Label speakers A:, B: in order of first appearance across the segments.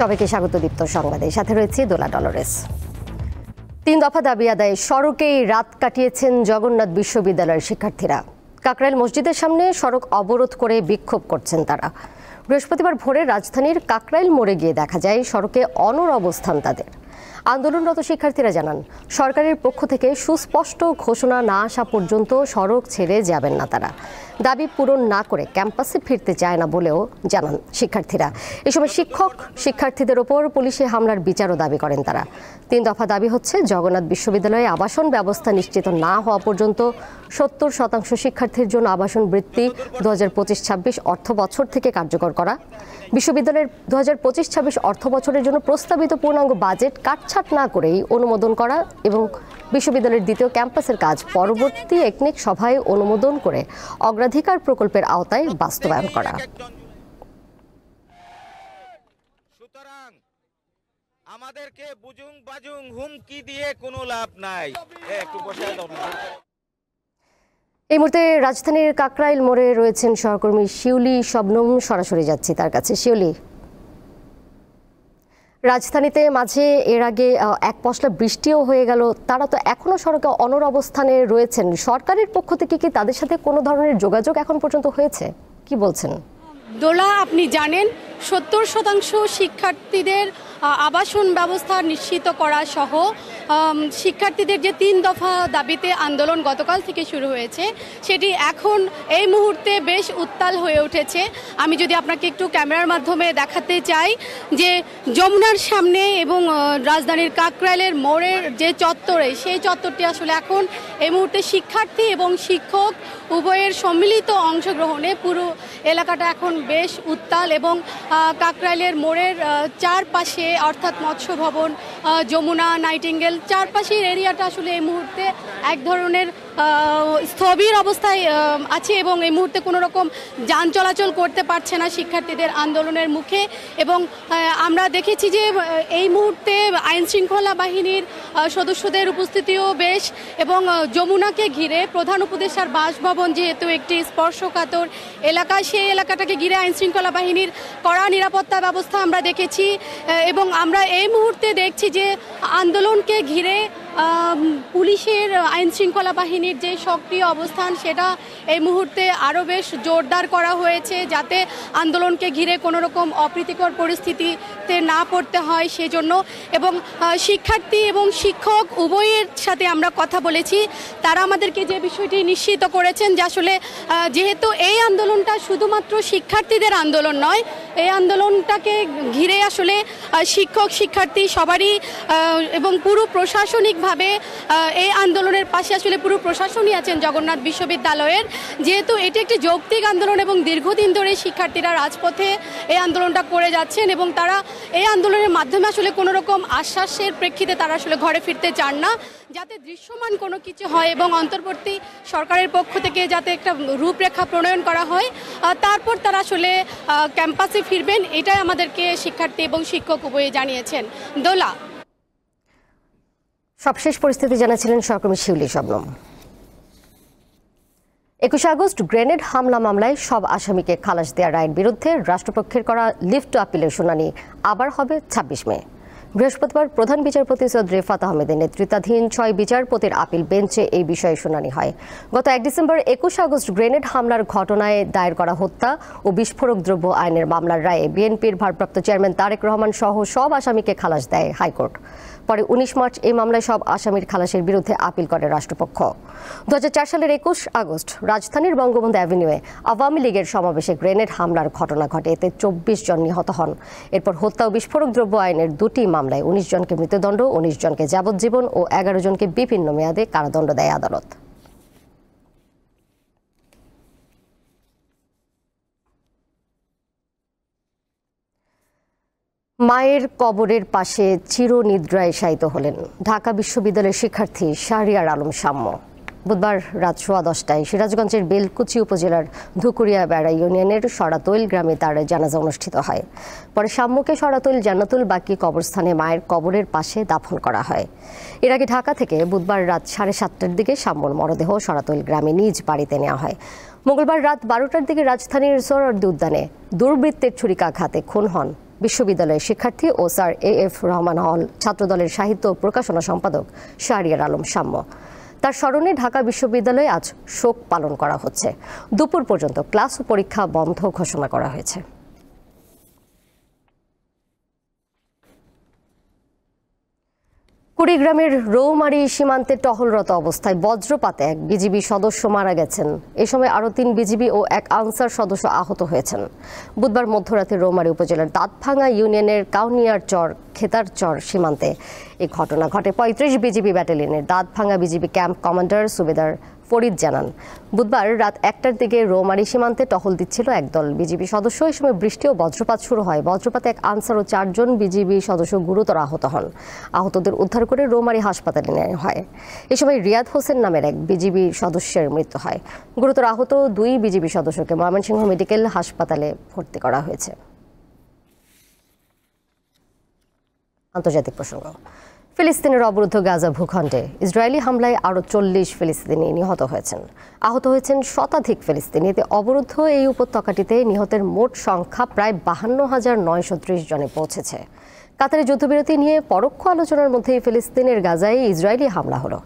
A: সবাইকে স্বাগত দীপ্ত সংবাদে, সাথে রয়েছে দোলা ডলরেস। 3 দফা দাবি আদায়ে সড়কেই রাত কাটিয়েছেন জগন্নাথ বিশ্ববিদ্যালয়ের শিক্ষার্থীরা। কাকরাইল মসজিদের সামনে সড়ক অবরোধ করে বিক্ষোভ করছেন তারা। বৃহস্পতিবার ভোরে রাজধানীর কাকরাইল মোড়ে গিয়ে দেখা যায় সড়কে অনড় অবস্থান তাদের। আন্দোলনরত শিক্ষার্থীরা জানান, সরকারের পক্ষ থেকে সুস্পষ্ট ঘোষণা না আসা পর্যন্ত সড়ক ছেড়ে যাবেন না তারা। দাবি পূরণ না করে ক্যাম্পাসে ফিরতে চায় না বলেও জানান শিক্ষার্থীরা। এ সময় শিক্ষার্থীদের ওপর পুলিশে হামলার বিচারও দাবি করেন তারা। 3 দফা দাবি হচ্ছে, জগন্নাথ বিশ্ববিদ্যালয়ে আবাসন ব্যবস্থা নিশ্চিত না হওয়া পর্যন্ত 70% শিক্ষার্থীর জন্য আবাসন বৃত্তি 2025-26 অর্থ বছর থেকে কার্যকর করা, বিশ্ববিদ্যালয়ের 2025-26 অর্থ বছরের জন্য প্রস্তাবিত পূর্ণাঙ্গ বাজেট কাটছাঁট না করেই অনুমোদন করা এবং বিশ্ববিদ্যালয়ের দ্বিতীয় ক্যাম্পাসের কাজ পরবর্তী একনেক সভায় অনুমোদন করে অগ্রাধিকার প্রকল্পের আওতায় বাস্তবায়ন করা।
B: সুতরাং আমাদেরকে বুজুং বাজুং হুমকি দিয়ে কোনো লাভ নাই। একটু বসে দাও।
A: এই মুহূর্তে রাজধানীর কাকরাইল মোড়ে রয়েছেন সহকর্মী শিউলি শবনম, সরাসরি যাচ্ছি তার কাছে। শিউলি, রাজধানীতে মাঝে এর আগে এক পশলা বৃষ্টিও হয়ে গেল, তারা তো এখনো সড়কে অনড় অবস্থানে রয়েছেন। সরকারের পক্ষ থেকে কি তাদের সাথে কোনো ধরনের যোগাযোগ এখন পর্যন্ত হয়েছে? কি বলছেন?
C: দোলা, আপনি জানেন 70% শিক্ষার্থীদের আবাসন ব্যবস্থা নিশ্চিত করা সহ শিক্ষার্থীদের যে 3 দফা দাবিতে আন্দোলন গতকাল থেকে শুরু হয়েছে, সেটি এখন এই মুহূর্তে বেশ উত্তাল হয়ে উঠেছে। আমি যদি আপনাকে একটু ক্যামেরার মাধ্যমে দেখাতে চাই যে যমুনার সামনে এবং রাজধানীর কাকরাইলের মোড়ের যে চত্বরে, সেই চত্বরটি আসলে এখন এই মুহূর্তে শিক্ষার্থী এবং শিক্ষক উভয়ের সম্মিলিত অংশগ্রহণে পুরো এলাকাটা এখন বেশ উত্তাল এবং কাকরাইলের মোড়ের চারপাশে অর্থাৎ মৎস্য ভবন, যমুনা, নাইটিঙ্গেল, চারপাশের এরিয়াটা আসলে এই মুহূর্তে এক ধরনের স্থবির অবস্থায় আছে এবং এই মুহূর্তে কোনো রকম যান চলাচল করতে পারছে না শিক্ষার্থীদের আন্দোলনের মুখে। এবং আমরা দেখেছি যে এই মুহূর্তে আইনশৃঙ্খলা বাহিনীর সদস্যদের উপস্থিতিও বেশ, এবং যমুনাকে ঘিরে প্রধান উপদেষ্টার বাসভবন যেহেতু একটি স্পর্শকাতর এলাকা, সেই এলাকাটাকে ঘিরে আইনশৃঙ্খলা বাহিনীর কড়া নিরাপত্তা ব্যবস্থা আমরা দেখেছি। এবং আমরা এই মুহূর্তে দেখছি যে আন্দোলনকে ঘিরে পুলিশের, আইনশৃঙ্খলা বাহিনীর যে সক্রিয় অবস্থান, সেটা এই মুহূর্তে আরও বেশ জোরদার করা হয়েছে, যাতে আন্দোলনকে ঘিরে কোনো রকম অপ্রীতিকর পরিস্থিতিতে না পড়তে হয় সেজন্য। এবং শিক্ষার্থী এবং শিক্ষক উভয়ের সাথে আমরা কথা বলেছি, তারা আমাদেরকে যে বিষয়টি নিশ্চিত করেছেন যে আসলে যেহেতু এই আন্দোলনটা শুধুমাত্র শিক্ষার্থীদের আন্দোলন নয়, এই আন্দোলনটাকে ঘিরে আসলে শিক্ষক শিক্ষার্থী সবারই এবং পুরো প্রশাসনিকভাবে এই আন্দোলনের পাশে আসলে পুরো প্রশাসনই আছেন জগন্নাথ বিশ্ববিদ্যালয়ের। যেহেতু এটি একটি যৌক্তিক আন্দোলন এবং দীর্ঘদিন ধরে শিক্ষার্থীরা রাজপথে এই আন্দোলনটা করে যাচ্ছেন এবং তারা এই আন্দোলনের মাধ্যমে আসলে কোনো রকম আশ্বাসের প্রেক্ষিতে তারা আসলে ঘরে ফিরতে চান না, যাতে দৃশ্যমান কোনো কিছু হয় এবং অন্তর্বর্তী সরকারের পক্ষ থেকে যাতে একটা রূপরেখা প্রণয়ন করা হয়, তারপর তারা আসলে ক্যাম্পাসে ফিরবেন, এটাই আমাদেরকে শিক্ষার্থী এবং শিক্ষক উভয়ে জানিয়েছেন। দোলা,
A: সবশেষ পরিস্থিতি জানাচ্ছিলেন সহকর্মী শিউলি শবনম। 21 আগস্ট গ্রেনেড হামলা মামলায় সব আসামিকে খালাস দেওয়ার রায়ের বিরুদ্ধে রাষ্ট্রপক্ষের করা লিভ টু আপিলের শুনানি আবার হবে 26 মে। বৃহস্পতিবার প্রধান বিচারপতি সৈয়দ রেফাত আহমেদের নেতৃত্বাধীন 6 বিচারপতির আপিল বেঞ্চে এই বিষয়ে শুনানি হয়। গত 1 ডিসেম্বর 21 আগস্ট গ্রেনেড হামলার ঘটনায় দায়ের করা হত্যা ও বিস্ফোরক দ্রব্য আইনের মামলার রায়ে বিএনপির ভারপ্রাপ্ত চেয়ারম্যান তারেক রহমান সহ সব আসামিকে খালাস দেয় হাইকোর্ট। পরে 19 মার্চ এই মামলায় সব আসামির খালাসের বিরুদ্ধে আপিল করে রাষ্ট্রপক্ষ। 2004 সালের 21 আগস্ট রাজধানীর বঙ্গবন্ধু অ্যাভিনিউয়ে আওয়ামী লীগের সমাবেশে গ্রেনেড হামলার ঘটনা ঘটে, এতে 24 জন নিহত হন। এরপর হত্যা ও বিস্ফোরক দ্রব্য আইনের 2টি মামলায় 19 জনকে মৃত্যুদণ্ড, 19 জনকে যাবজ্জীবন ও 11 জনকে বিভিন্ন মেয়াদে কারাদণ্ড দেয় আদালত। মায়ের কবরের পাশে চিরনিদ্রায় শায়িত হলেন ঢাকা বিশ্ববিদ্যালয়ের শিক্ষার্থী শাহরিয়ার আলম সাম্য। বুধবার রাত 10:15টায় সিরাজগঞ্জের বেলকুচি উপজেলার ধুকুরিয়া বেড়া ইউনিয়নের সরাতৈল গ্রামে তার জানাজা অনুষ্ঠিত হয়। পরে সাম্যকে সরাতৈল জান্নাতুল বাকি কবরস্থানে মায়ের কবরের পাশে দাফন করা হয়। এর আগে ঢাকা থেকে বুধবার রাত 7:30টার দিকে সাম্যর মরদেহ সরাতৈল গ্রামে নিজ বাড়িতে নেওয়া হয়। মঙ্গলবার রাত 12টার দিকে রাজধানীর সোহরাওয়ার্দী উদ্যানে দুর্বৃত্তের ছুরিকাঘাতে খুন হন বিশ্ববিদ্যালয়ের শিক্ষার্থী ও স্যার AF রহমান হল ছাত্রদলের সাহিত্য ও প্রকাশনা সম্পাদক শাহরিয়ার আলম সাম্য। তার স্মরণে ঢাকা বিশ্ববিদ্যালয়ে আজ শোক পালন করা হচ্ছে। দুপুর পর্যন্ত ক্লাস ও পরীক্ষা বন্ধ ঘোষণা করা হয়েছে। কুড়িগ্রামের রৌমারী সীমান্তে টহলরত অবস্থায় বজ্রপাতে এক বিজিবি সদস্য মারা গেছেন। এ সময় আরও ৩ বিজিবি ও এক আনসার সদস্য আহত হয়েছেন। বুধবার মধ্যরাতে রৌমারী উপজেলার দাঁতভাঙ্গা ইউনিয়নের কাউনিয়ার চর খেতার চর সীমান্তে এই ঘটনা ঘটে। ৩৫ বিজিবি ব্যাটালিয়নের দাঁতভাঙ্গা বিজিবি ক্যাম্প কমান্ডার সুবেদার ফরিদ জানান, বুধবার রাত ১টার দিকে রৌমারী সীমান্তে টহল দিচ্ছিল একদল বিজিবি সদস্য। এই সময় বৃষ্টি ও বজ্রপাত শুরু হয়। বজ্রপাতে এক আনসার ও ৪ জন বিজিবি সদস্য গুরুতর আহত হন। আহতদের উদ্ধার করে রৌমারী হাসপাতালে নেওয়া হয়। এই সময় রিয়াদ হোসেন নামের এক বিজিবি সদস্যের মৃত্যু হয়। গুরুতর আহত ২ বিজিবি সদস্যকে ময়মনসিংহ মেডিকেল হাসপাতালে ভর্তি করা হয়েছে। আন্তর্জাতিক প্রসঙ্গ। ফিলিস্তিনের অবরুদ্ধ গাজা ভূখণ্ডে ইসরায়েলি হামলায় আরও ৪০ ফিলিস্তিনি নিহত হয়েছেন। আহত হয়েছেন শতাধিক ফিলিস্তিনি। এতে অবরুদ্ধ এই উপত্যকাটিতে নিহতের মোট সংখ্যা প্রায় ৫২,৯৩০ জনে পৌঁছেছে। কাতারে যুদ্ধবিরতি নিয়ে পরোক্ষ আলোচনার মধ্যেই ফিলিস্তিনের গাজায় ইসরায়েলি হামলা হলো।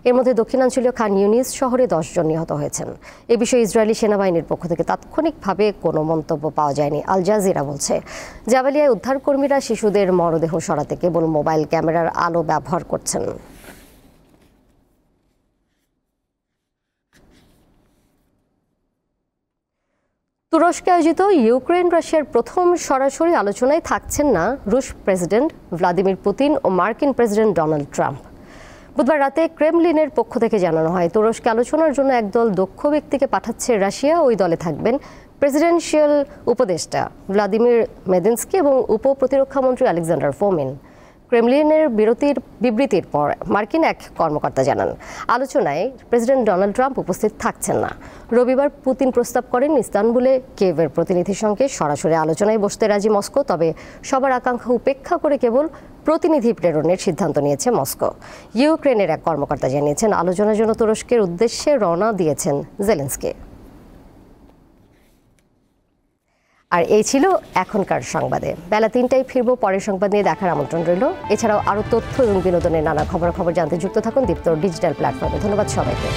A: এর মধ্যে দক্ষিণাঞ্চলীয় খান ইউনিস শহরে ১০ জন নিহত হয়েছেন। এ বিষয়ে ইসরায়েলি সেনাবাহিনীর পক্ষ থেকে তাৎক্ষণিকভাবে কোনো মন্তব্য পাওয়া যায়নি। আল জাজিরা বলছে, জাবালিয়ায় উদ্ধারকর্মীরা শিশুদের মরদেহ সরাতে কেবল মোবাইল ক্যামেরার আলো ব্যবহার করছেন। তুরস্কে আয়োজিত ইউক্রেন রাশিয়ার প্রথম সরাসরি আলোচনায় থাকছেন না রুশ প্রেসিডেন্ট ভ্লাদিমির পুতিন ও মার্কিন প্রেসিডেন্ট ডোনাল্ড ট্রাম্প। বুধবার রাতে ক্রেমলিনের পক্ষ থেকে জানানো হয়, তুরস্কে আলোচনার জন্য একদল দক্ষ ব্যক্তিকে পাঠাচ্ছে রাশিয়া। ওই দলে থাকবেন প্রেসিডেন্সিয়াল উপদেষ্টা ভ্লাদিমির মেদিনস্কি এবং উপ প্রতিরক্ষামন্ত্রী আলেকজান্ডার ফোমিন। ক্রেমলিনের বিবৃতির পর মার্কিন এক কর্মকর্তা জানান, আলোচনায় প্রেসিডেন্ট ডোনাল্ড ট্রাম্প উপস্থিত থাকছেন না। রবিবার পুতিন প্রস্তাব করেন ইস্তানবুলে কিয়েভের প্রতিনিধির সঙ্গে সরাসরি আলোচনায় বসতে রাজি মস্কো। তবে সবার আকাঙ্ক্ষা উপেক্ষা করে কেবল প্রতিনিধি প্রেরণের সিদ্ধান্ত নিয়েছে মস্কো। ইউক্রেনের এক কর্মকর্তা জানিয়েছেন, আলোচনার জন্য তুরস্কের উদ্দেশ্যে রওনা দিয়েছেন জেলেনস্কি। আর এই ছিল এখনকার সংবাদে। বেলা ৩টায় ফিরবো। পরের সংবাদ নিয়ে দেখার আমন্ত্রণ রইল। এছাড়াও আরও তথ্য এবং বিনোদনের নানা খবর জানতে যুক্ত থাকুন দীপ্ত ডিজিটাল প্ল্যাটফর্মে। ধন্যবাদ সবাইকে।